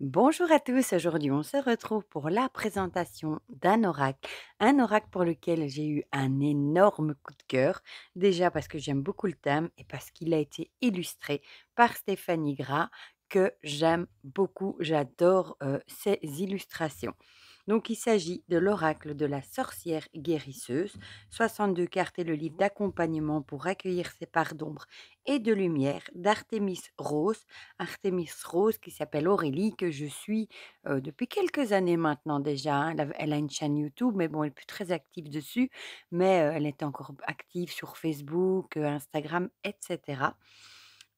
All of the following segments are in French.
Bonjour à tous, aujourd'hui on se retrouve pour la présentation un oracle pour lequel j'ai eu un énorme coup de cœur, déjà parce que j'aime beaucoup le thème et parce qu'il a été illustré par Stéphanie Gras, que j'aime beaucoup, j'adore ses illustrations. Donc il s'agit de l'oracle de la sorcière guérisseuse, 62 cartes et le livre d'accompagnement pour accueillir ses parts d'ombre et de lumière Artémis Rose qui s'appelle Aurélie, que je suis depuis quelques années maintenant déjà, hein. Elle a une chaîne YouTube, mais bon, elle n'est plus très active dessus, mais elle est encore active sur Facebook, Instagram, etc.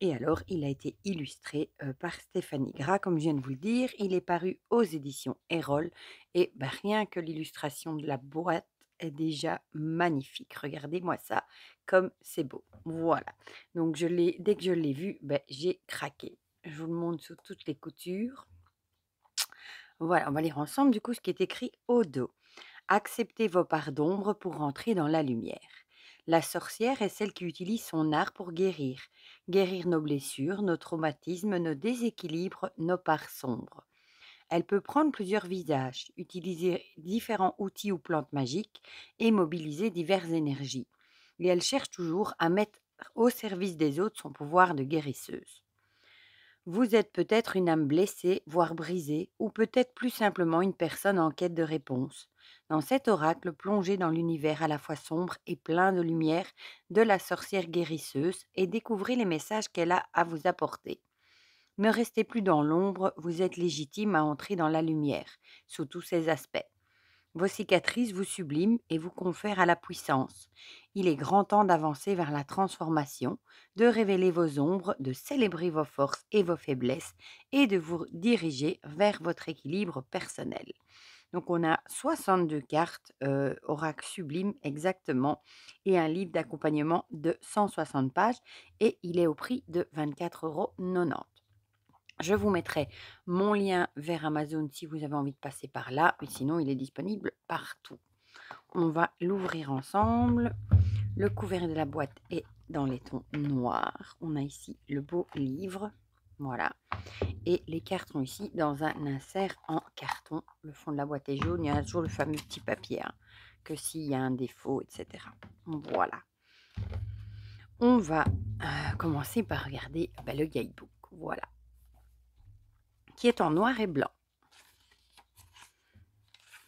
Et alors, il a été illustré par Stéphanie Gras, comme je viens de vous le dire. Il est paru aux éditions Erol. Et bah, rien que l'illustration de la boîte est déjà magnifique. Regardez-moi ça, comme c'est beau. Voilà. Donc, dès que je l'ai vu, ben, j'ai craqué. Je vous le montre sur toutes les coutures. Voilà, on va lire ensemble du coup ce qui est écrit au dos. Acceptez vos parts d'ombre pour rentrer dans la lumière. La sorcière est celle qui utilise son art pour guérir. Guérir nos blessures, nos traumatismes, nos déséquilibres, nos parts sombres. Elle peut prendre plusieurs visages, utiliser différents outils ou plantes magiques et mobiliser diverses énergies. Et elle cherche toujours à mettre au service des autres son pouvoir de guérisseuse. Vous êtes peut-être une âme blessée, voire brisée, ou peut-être plus simplement une personne en quête de réponse. Dans cet oracle, plongez dans l'univers à la fois sombre et plein de lumière de la sorcière guérisseuse et découvrez les messages qu'elle a à vous apporter. Ne restez plus dans l'ombre, vous êtes légitime à entrer dans la lumière, sous tous ses aspects. Vos cicatrices vous subliment et vous confèrent à la puissance. Il est grand temps d'avancer vers la transformation, de révéler vos ombres, de célébrer vos forces et vos faiblesses et de vous diriger vers votre équilibre personnel. Donc on a 62 cartes, oracle sublime exactement, et un livre d'accompagnement de 160 pages et il est au prix de 24,90 €. Je vous mettrai mon lien vers Amazon si vous avez envie de passer par là, mais sinon il est disponible partout. On va l'ouvrir ensemble. Le couvert de la boîte est dans les tons noirs. On a ici le beau livre, voilà. Et les cartes sont ici dans un insert en carton. Le fond de la boîte est jaune, il y a toujours le fameux petit papier, hein, que s'il y a un défaut, etc. Voilà. On va commencer par regarder le guidebook, voilà, qui est en noir et blanc.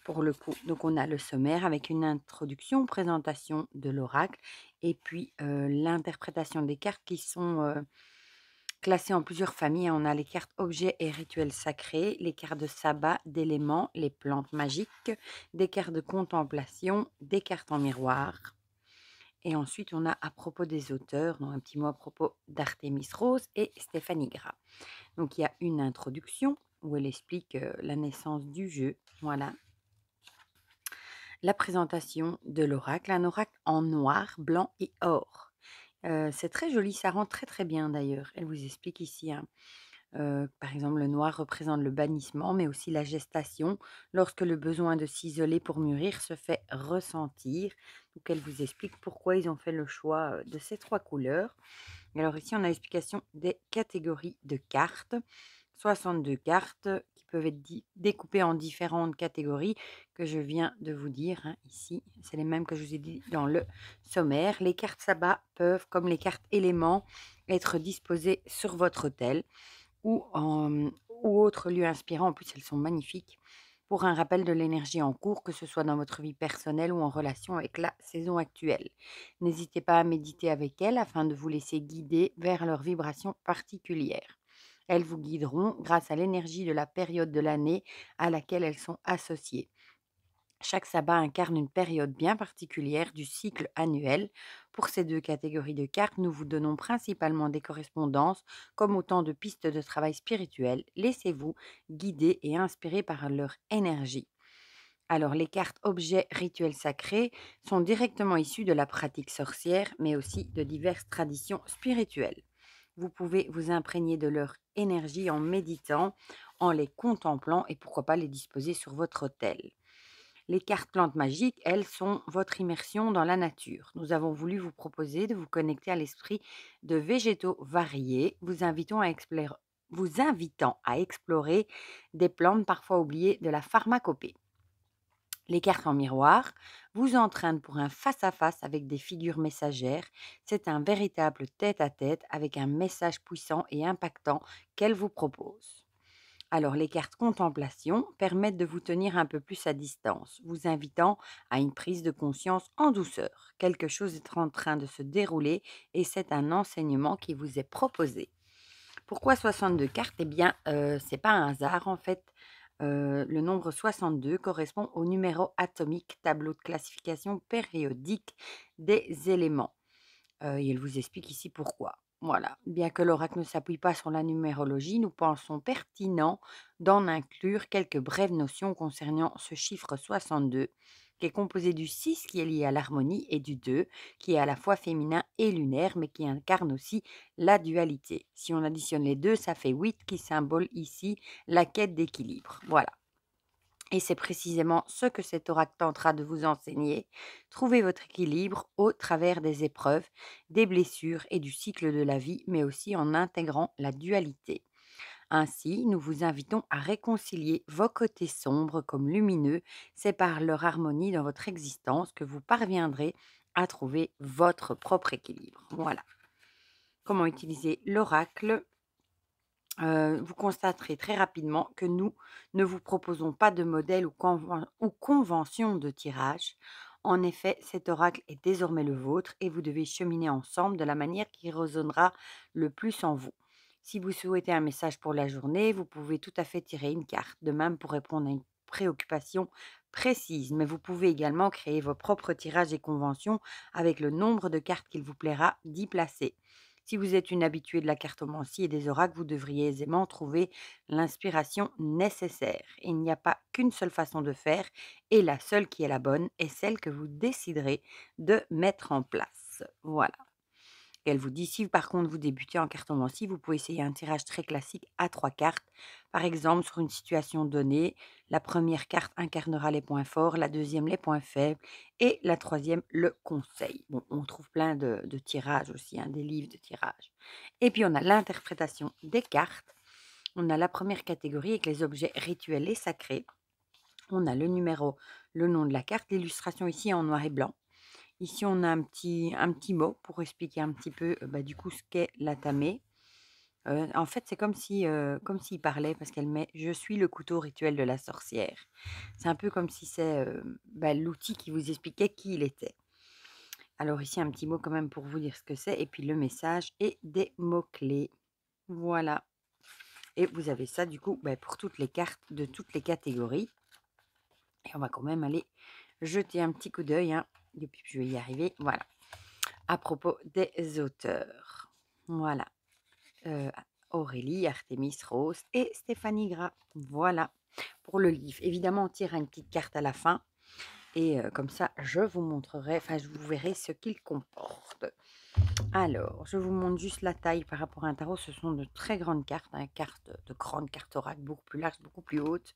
Pour le coup, donc on a le sommaire avec une introduction, présentation de l'oracle et puis l'interprétation des cartes qui sont classées en plusieurs familles. On a les cartes objets et rituels sacrés, les cartes de sabbat, d'éléments, les plantes magiques, des cartes de contemplation, des cartes en miroir. Et ensuite, on a à propos des auteurs, donc un petit mot à propos d'Artémis Rose et Stéphanie Gras. Donc il y a une introduction où elle explique la naissance du jeu, voilà, la présentation de l'oracle, un oracle en noir, blanc et or. C'est très joli, ça rend très très bien d'ailleurs. Elle vous explique ici, hein, par exemple, le noir représente le bannissement, mais aussi la gestation, lorsque le besoin de s'isoler pour mûrir se fait ressentir. Donc elle vous explique pourquoi ils ont fait le choix de ces trois couleurs. Et alors ici, on a l'explication des catégories de cartes. 62 cartes qui peuvent être découpées en différentes catégories que je viens de vous dire, hein, ici. C'est les mêmes que je vous ai dit dans le sommaire. Les cartes sabbat peuvent, comme les cartes éléments, être disposées sur votre autel ou autre lieu inspirant. En plus, elles sont magnifiques pour un rappel de l'énergie en cours, que ce soit dans votre vie personnelle ou en relation avec la saison actuelle. N'hésitez pas à méditer avec elles afin de vous laisser guider vers leurs vibrations particulières. Elles vous guideront grâce à l'énergie de la période de l'année à laquelle elles sont associées. Chaque sabbat incarne une période bien particulière du cycle annuel. Pour ces deux catégories de cartes, nous vous donnons principalement des correspondances comme autant de pistes de travail spirituel. Laissez-vous guider et inspirer par leur énergie. Alors, les cartes objets rituels sacrés sont directement issues de la pratique sorcière, mais aussi de diverses traditions spirituelles. Vous pouvez vous imprégner de leur énergie en méditant, en les contemplant et pourquoi pas les disposer sur votre autel. Les cartes plantes magiques, elles, sont votre immersion dans la nature. Nous avons voulu vous proposer de vous connecter à l'esprit de végétaux variés. Vous invitons à vous invitant à explorer des plantes parfois oubliées de la pharmacopée. Les cartes en miroir vous entraînent pour un face-à-face avec des figures messagères. C'est un véritable tête-à-tête avec un message puissant et impactant qu'elles vous proposent. Alors, les cartes contemplation permettent de vous tenir un peu plus à distance, vous invitant à une prise de conscience en douceur. Quelque chose est en train de se dérouler et c'est un enseignement qui vous est proposé. Pourquoi 62 cartes? Eh bien, c'est pas un hasard en fait. Le nombre 62 correspond au numéro atomique, tableau de classification périodique des éléments. Et elle vous explique ici pourquoi. Voilà. Bien que l'oracle ne s'appuie pas sur la numérologie, nous pensons pertinent d'en inclure quelques brèves notions concernant ce chiffre 62, qui est composé du 6 qui est lié à l'harmonie et du 2 qui est à la fois féminin et lunaire, mais qui incarne aussi la dualité. Si on additionne les deux, ça fait 8 qui symbole ici la quête d'équilibre. Voilà. Et c'est précisément ce que cet oracle tentera de vous enseigner. Trouvez votre équilibre au travers des épreuves, des blessures et du cycle de la vie, mais aussi en intégrant la dualité. Ainsi, nous vous invitons à réconcilier vos côtés sombres comme lumineux. C'est par leur harmonie dans votre existence que vous parviendrez à trouver votre propre équilibre. Voilà. Comment utiliser l'oracle? Vous constaterez très rapidement que nous ne vous proposons pas de modèle ou convention de tirage. En effet, cet oracle est désormais le vôtre et vous devez cheminer ensemble de la manière qui résonnera le plus en vous. Si vous souhaitez un message pour la journée, vous pouvez tout à fait tirer une carte, de même pour répondre à une préoccupation précise, mais vous pouvez également créer vos propres tirages et conventions avec le nombre de cartes qu'il vous plaira d'y placer. Si vous êtes une habituée de la cartomancie et des oracles, vous devriez aisément trouver l'inspiration nécessaire. Il n'y a pas qu'une seule façon de faire et la seule qui est la bonne est celle que vous déciderez de mettre en place. Voilà. Et elle vous dit, si par contre vous débutez en cartomancie, vous pouvez essayer un tirage très classique à 3 cartes. Par exemple, sur une situation donnée, la première carte incarnera les points forts, la deuxième les points faibles et la troisième le conseil. Bon, on trouve plein de tirages aussi, hein, des livres de tirage. Et puis on a l'interprétation des cartes. On a la première catégorie avec les objets rituels et sacrés. On a le numéro, le nom de la carte, l'illustration ici en noir et blanc. Ici, on a un petit mot pour expliquer un petit peu, du coup, ce qu'est l'atamé. En fait, c'est comme s'il parlait parce qu'elle met: «Je suis le couteau rituel de la sorcière». C'est un peu comme si c'est, l'outil qui vous expliquait qui il était. Alors ici, un petit mot quand même pour vous dire ce que c'est et puis le message et des mots-clés. Voilà, et vous avez ça du coup, pour toutes les cartes de toutes les catégories et on va quand même aller jeter un petit coup d'œil, hein, et puis je vais y arriver, voilà. À propos des auteurs. Voilà, heu, Aurélie, Artémis, Rose et Stéphanie Gras. Voilà, pour le livre. Évidemment, on tire une petite carte à la fin et comme ça, je vous montrerai, enfin, je vous verrai ce qu'il comporte. Alors, je vous montre juste la taille par rapport à un tarot. Ce sont de très grandes cartes, hein, de grandes cartes oracles, beaucoup plus larges, beaucoup plus hautes.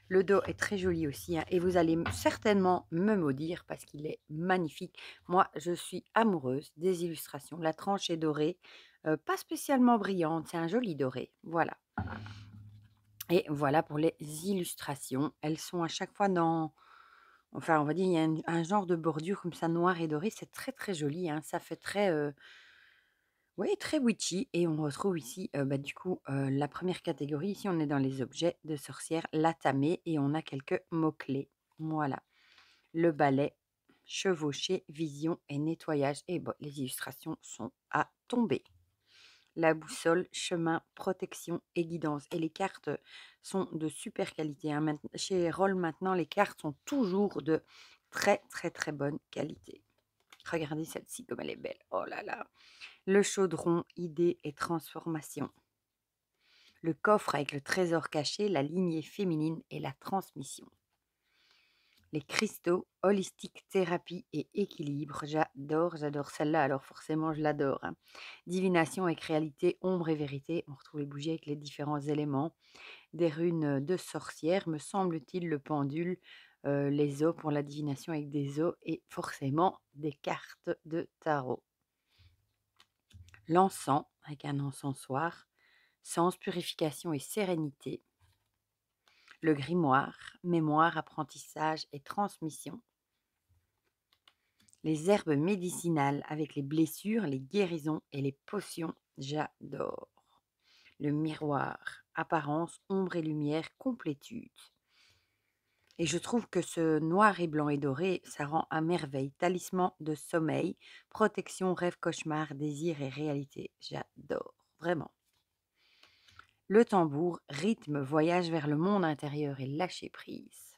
Le dos est très joli aussi, hein, et vous allez certainement me maudire parce qu'il est magnifique. Moi, je suis amoureuse des illustrations. La tranche est dorée, pas spécialement brillante, c'est un joli doré. Voilà. Et voilà pour les illustrations. Elles sont à chaque fois dans, enfin, on va dire, il y a un genre de bordure comme ça, noir et doré. C'est très très joli, hein. Ça fait très, oui, très witchy. Et on retrouve ici, du coup, la première catégorie. Ici, on est dans les objets de sorcière, l'atamé, et on a quelques mots-clés. Voilà. Le balai, chevaucher, vision et nettoyage. Et bon, les illustrations sont à tomber. La boussole, chemin, protection et guidance. Et les cartes sont de super qualité, hein. Chez Roll maintenant, les cartes sont toujours de très très très bonne qualité. Regardez celle-ci comme elle est belle. Oh là là. Le chaudron, idée et transformation. Le coffre avec le trésor caché, la lignée féminine et la transmission. Les cristaux, holistique, thérapie et équilibre. J'adore celle-là, alors forcément je l'adore, hein. Divination avec réalité, ombre et vérité. On retrouve les bougies avec les différents éléments. Des runes de sorcière, me semble-t-il, le pendule, les os pour la divination avec des os et forcément des cartes de tarot. L'encens avec un encensoir. Sens, purification et sérénité. Le grimoire, mémoire, apprentissage et transmission. Les herbes médicinales avec les blessures, les guérisons et les potions, j'adore. Le miroir, apparence, ombre et lumière, complétude. Et je trouve que ce noir et blanc et doré, ça rend à merveille. Talisman de sommeil, protection, rêve, cauchemar, désir et réalité. J'adore, vraiment. Le tambour, rythme, voyage vers le monde intérieur et lâcher prise.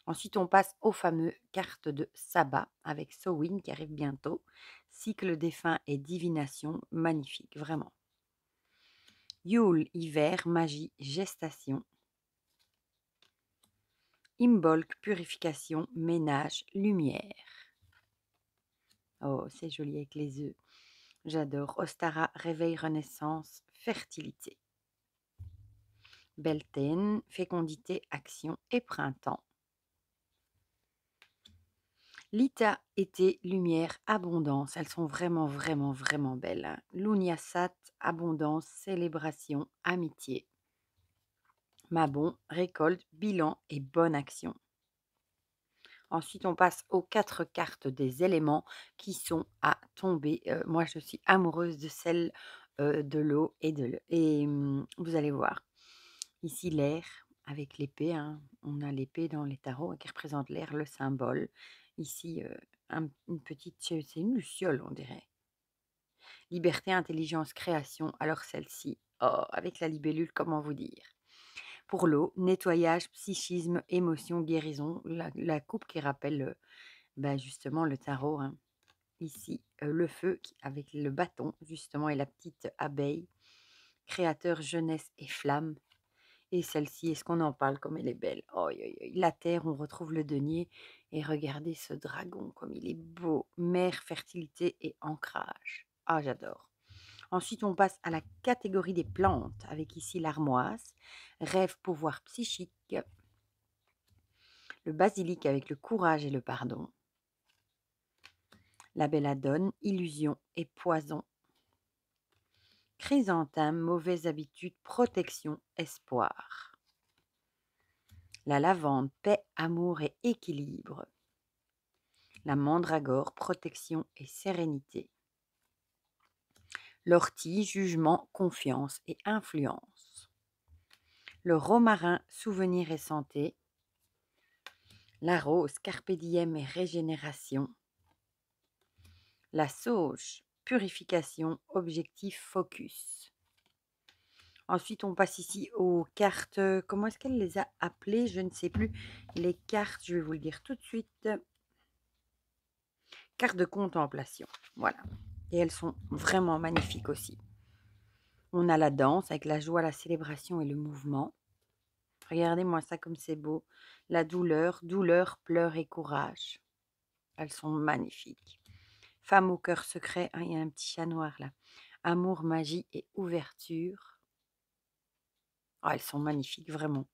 Ensuite, on passe aux fameux cartes de sabbat avec Sowin qui arrive bientôt. Cycle des fins et divination, magnifique, vraiment. Yule, hiver, magie, gestation. Imbolc, purification, ménage, lumière. Oh, c'est joli avec les œufs. J'adore. Ostara, réveil, renaissance, fertilité. Beltane, fécondité, action et printemps. Lita, été, lumière, abondance. Elles sont vraiment, vraiment, vraiment belles, hein. Lunyasat, abondance, célébration, amitié. Mabon, récolte, bilan et bonne action. Ensuite, on passe aux 4 cartes des éléments qui sont à tomber. Moi, je suis amoureuse de celle de l'eau et vous allez voir. Ici, l'air avec l'épée, hein. On a l'épée dans les tarots qui représente l'air, le symbole. Ici, une petite, c'est une luciole, on dirait. Liberté, intelligence, création. Alors celle-ci, oh, avec la libellule, comment vous dire? Pour l'eau, nettoyage, psychisme, émotion, guérison. La coupe qui rappelle justement le tarot, hein. Ici, le feu avec le bâton, justement, et la petite abeille. Créateur, jeunesse et flamme. Et celle-ci, est-ce qu'on en parle comme elle est belle? Oh, la terre, on retrouve le denier. Et regardez ce dragon, comme il est beau. Mer, fertilité et ancrage. Ah, j'adore. Ensuite, on passe à la catégorie des plantes, avec ici l'armoise, rêve, pouvoir psychique, le basilic avec le courage et le pardon, la belladone, illusion et poison, chrysanthème, mauvaise habitude, protection, espoir, la lavande, paix, amour et équilibre, la mandragore, protection et sérénité, l'ortie, jugement, confiance et influence, le romarin, souvenir et santé, la rose, carpe diem et régénération, la sauge, purification, objectif, focus. Ensuite, on passe ici aux cartes. Comment est-ce qu'elle les a appelées? Je ne sais plus. Les cartes, je vais vous le dire tout de suite. Cartes de contemplation. Voilà. Et elles sont vraiment magnifiques aussi. On a la danse avec la joie, la célébration et le mouvement. Regardez-moi ça comme c'est beau. La douleur, douleur, pleurs et courage. Elles sont magnifiques. Femme au cœur secret. Ah, il y a un petit chat noir là. Amour, magie et ouverture. Ah, elles sont magnifiques, vraiment.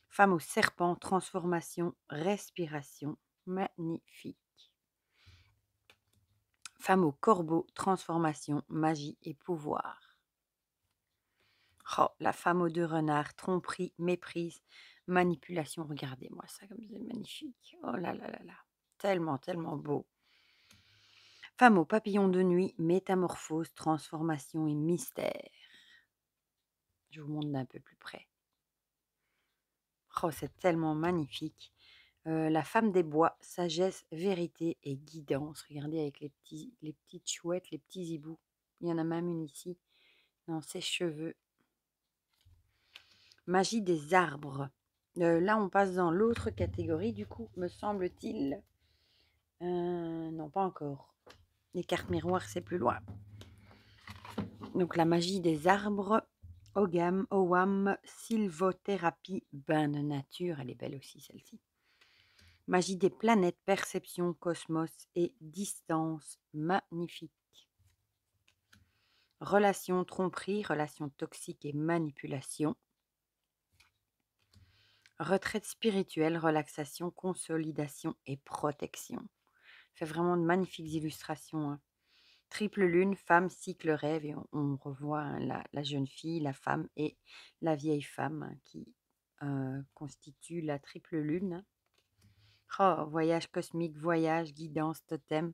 Femme au serpent, transformation, respiration. Magnifique. Femme au corbeau, transformation, magie et pouvoir. Oh, la femme aux 2 renards, tromperie, méprise, manipulation. Regardez-moi ça comme c'est magnifique. Oh là là là là. Tellement, tellement beau. Femme au papillon de nuit, métamorphose, transformation et mystère. Je vous montre d'un peu plus près. Oh, c'est tellement magnifique. La femme des bois, sagesse, vérité et guidance. Regardez avec les petites chouettes, les petits hiboux. Il y en a même une ici, dans ses cheveux. Magie des arbres. Là, on passe dans l'autre catégorie, du coup, me semble-t-il. Non, pas encore. Les cartes miroirs, c'est plus loin. Donc, la magie des arbres. Ogam, Owam, sylvothérapie, bain de nature. Elle est belle aussi, celle-ci. Magie des planètes, perception, cosmos et distance, magnifique. Relation, tromperie, relation toxique et manipulation. Retraite spirituelle, relaxation, consolidation et protection. Fait vraiment de magnifiques illustrations, hein. Triple lune, femme, cycle, rêve et on revoit, hein, la jeune fille, la femme et la vieille femme, hein, qui, constituent la triple lune, hein. Oh, voyage cosmique, voyage, guidance, totem.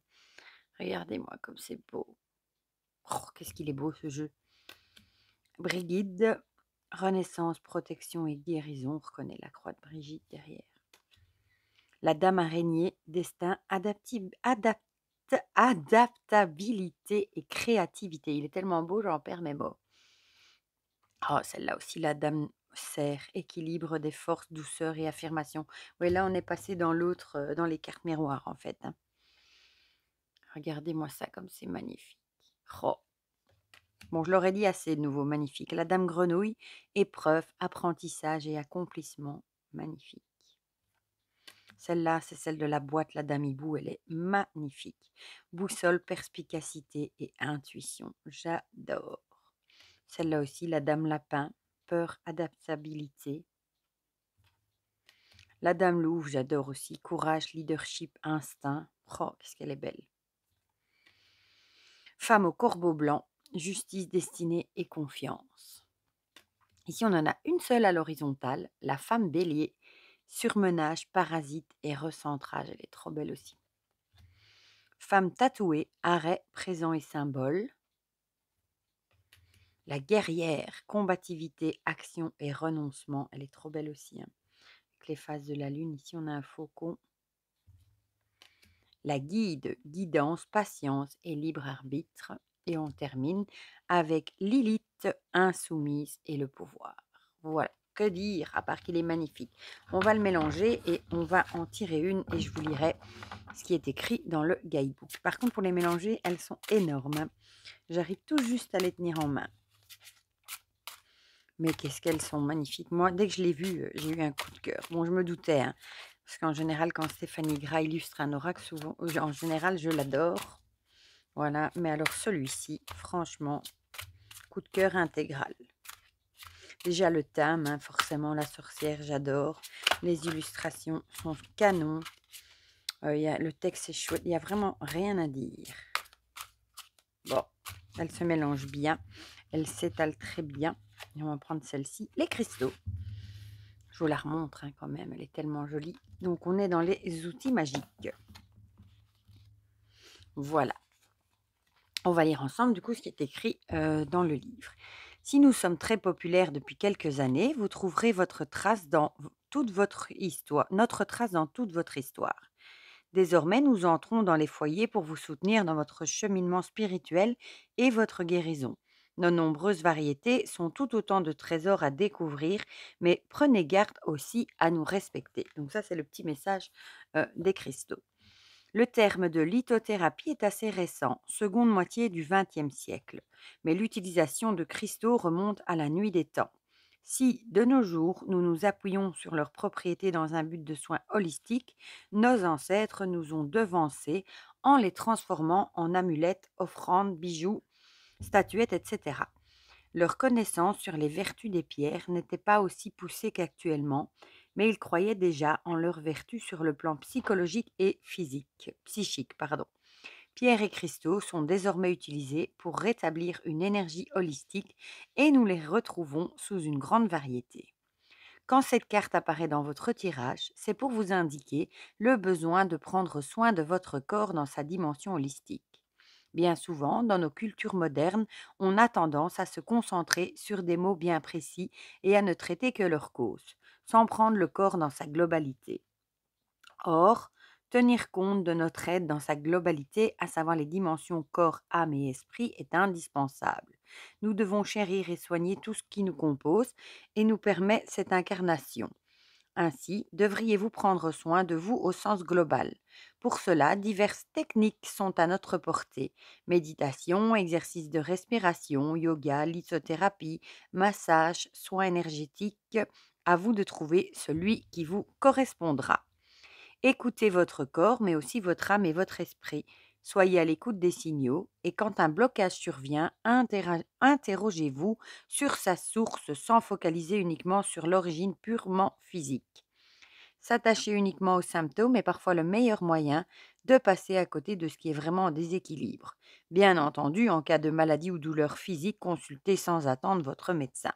Regardez-moi comme c'est beau. Oh, qu'est-ce qu'il est beau ce jeu. Brigide, renaissance, protection et guérison. On reconnaît la croix de Brigitte derrière. La dame araignée, destin, adaptabilité et créativité. Il est tellement beau, j'en perds mes mots. Oh, celle-là aussi, la dame cerf, équilibre des forces, douceur et affirmation. Oui, là, on est passé dans l'autre, dans les cartes miroirs, en fait, hein. Regardez-moi ça comme c'est magnifique. Oh. Bon, je l'aurais dit assez de nouveau, magnifique. La dame grenouille, épreuve, apprentissage et accomplissement, magnifique. Celle-là, c'est celle de la boîte, la dame hibou, elle est magnifique. Boussole, perspicacité et intuition, j'adore. Celle-là aussi, la dame lapin, peur, adaptabilité. La dame louve, j'adore aussi. Courage, leadership, instinct. Oh, qu'est-ce qu'elle est belle. Femme au corbeau blanc, justice, destinée et confiance. Ici, on en a une seule à l'horizontale, la femme bélier, surmenage, parasite et recentrage. Elle est trop belle aussi. Femme tatouée, arrêt, présent et symbole. La guerrière, combativité, action et renoncement. Elle est trop belle aussi, hein. Avec les phases de la lune, ici, on a un faucon. La guide, guidance, patience et libre arbitre. Et on termine avec Lilith, insoumise et le pouvoir. Voilà, que dire, à part qu'il est magnifique. On va le mélanger et on va en tirer une et je vous lirai ce qui est écrit dans le guidebook. Par contre, pour les mélanger, elles sont énormes. J'arrive tout juste à les tenir en main. Mais qu'est-ce qu'elles sont magnifiques. Moi, dès que je l'ai vue, j'ai eu un coup de cœur. Bon, je me doutais, hein, parce qu'en général, quand Stéphanie Gras illustre un oracle, souvent, en général, je l'adore. Voilà, mais alors celui-ci, franchement, coup de cœur intégral. Déjà le thème, hein, forcément, la sorcière, j'adore. Les illustrations sont canon. Le texte est chouette, il n'y a vraiment rien à dire. Bon, elle se mélange bien, elle s'étale très bien. Et on va prendre celle-ci, les cristaux. Je vous la remontre, hein, quand même, elle est tellement jolie. Donc on est dans les outils magiques. Voilà. On va lire ensemble du coup ce qui est écrit dans le livre. Si nous sommes très populaires depuis quelques années, vous trouverez votre trace dans toute votre histoire, notre trace dans toute votre histoire. Désormais, nous entrons dans les foyers pour vous soutenir dans votre cheminement spirituel et votre guérison. Nos nombreuses variétés sont tout autant de trésors à découvrir, mais prenez garde aussi à nous respecter. Donc ça, c'est le petit message des cristaux. Le terme de lithothérapie est assez récent, seconde moitié du XXe siècle, mais l'utilisation de cristaux remonte à la nuit des temps. Si, de nos jours, nous nous appuyons sur leurs propriétés dans un but de soins holistiques, nos ancêtres nous ont devancés en les transformant en amulettes, offrandes, bijoux, statuettes, etc. Leur connaissance sur les vertus des pierres n'était pas aussi poussée qu'actuellement, mais ils croyaient déjà en leurs vertus sur le plan psychologique et psychique. Pierres et cristaux sont désormais utilisés pour rétablir une énergie holistique et nous les retrouvons sous une grande variété. Quand cette carte apparaît dans votre tirage, c'est pour vous indiquer le besoin de prendre soin de votre corps dans sa dimension holistique. Bien souvent, dans nos cultures modernes, on a tendance à se concentrer sur des mots bien précis et à ne traiter que leur cause, sans prendre le corps dans sa globalité. Or, tenir compte de notre être dans sa globalité, à savoir les dimensions corps, âme et esprit, est indispensable. Nous devons chérir et soigner tout ce qui nous compose et nous permet cette incarnation. Ainsi, devriez-vous prendre soin de vous au sens global. Pour cela, diverses techniques sont à notre portée. Méditation, exercices de respiration, yoga, lithothérapie, massage, soins énergétiques. À vous de trouver celui qui vous correspondra. Écoutez votre corps, mais aussi votre âme et votre esprit. Soyez à l'écoute des signaux et quand un blocage survient, interrogez-vous sur sa source sans focaliser uniquement sur l'origine purement physique. s'attacher uniquement aux symptômes est parfois le meilleur moyen de passer à côté de ce qui est vraiment en déséquilibre. Bien entendu, en cas de maladie ou douleur physique, consultez sans attendre votre médecin.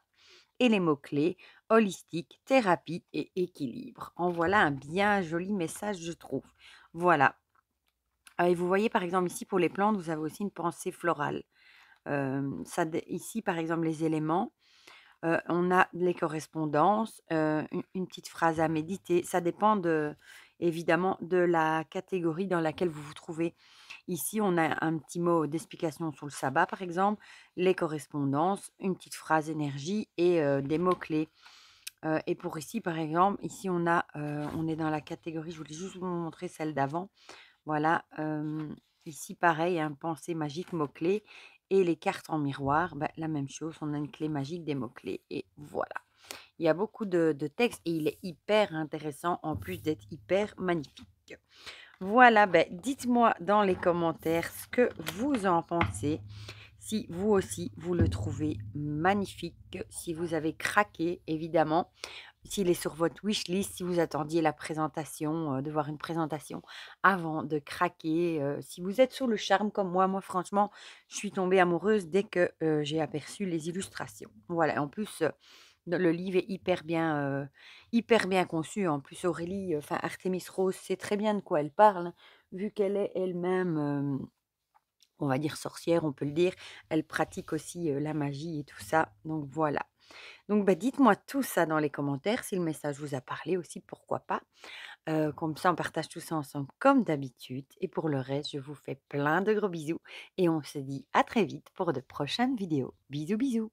Et les mots-clés, holistique, thérapie et équilibre. En voilà un bien joli message, je trouve. Voilà. Et vous voyez, par exemple, ici, pour les plantes, vous avez aussi une pensée florale. Ici, par exemple, les éléments, on a les correspondances, une petite phrase à méditer. Ça dépend évidemment de la catégorie dans laquelle vous vous trouvez. Ici, on a un petit mot d'explication sur le sabbat, par exemple, les correspondances, une petite phrase énergie et des mots-clés. Et pour ici, par exemple, ici, on est dans la catégorie, je voulais juste vous montrer celle d'avant. Voilà, ici pareil, un pensée magique, mots-clés et les cartes en miroir, bah, la même chose, on a une clé magique des mots-clés et voilà. Il y a beaucoup de textes et il est hyper intéressant en plus d'être hyper magnifique. Voilà, ben, dites-moi dans les commentaires ce que vous en pensez. Si vous aussi, vous le trouvez magnifique, si vous avez craqué, évidemment, s'il est sur votre wishlist, si vous attendiez la présentation, de voir une présentation avant de craquer, si vous êtes sur le charme comme moi franchement, je suis tombée amoureuse dès que, j'ai aperçu les illustrations. Voilà, en plus, le livre est hyper bien conçu. En plus Aurélie, enfin Artémis Rose sait très bien de quoi elle parle, hein, vu qu'elle est elle-même, on va dire sorcière, on peut le dire. Elle pratique aussi, la magie et tout ça, donc voilà. Donc bah, dites-moi tout ça dans les commentaires, si le message vous a parlé aussi, pourquoi pas. Comme ça, on partage tout ça ensemble comme d'habitude et pour le reste, je vous fais plein de gros bisous et on se dit à très vite pour de prochaines vidéos. Bisous, bisous.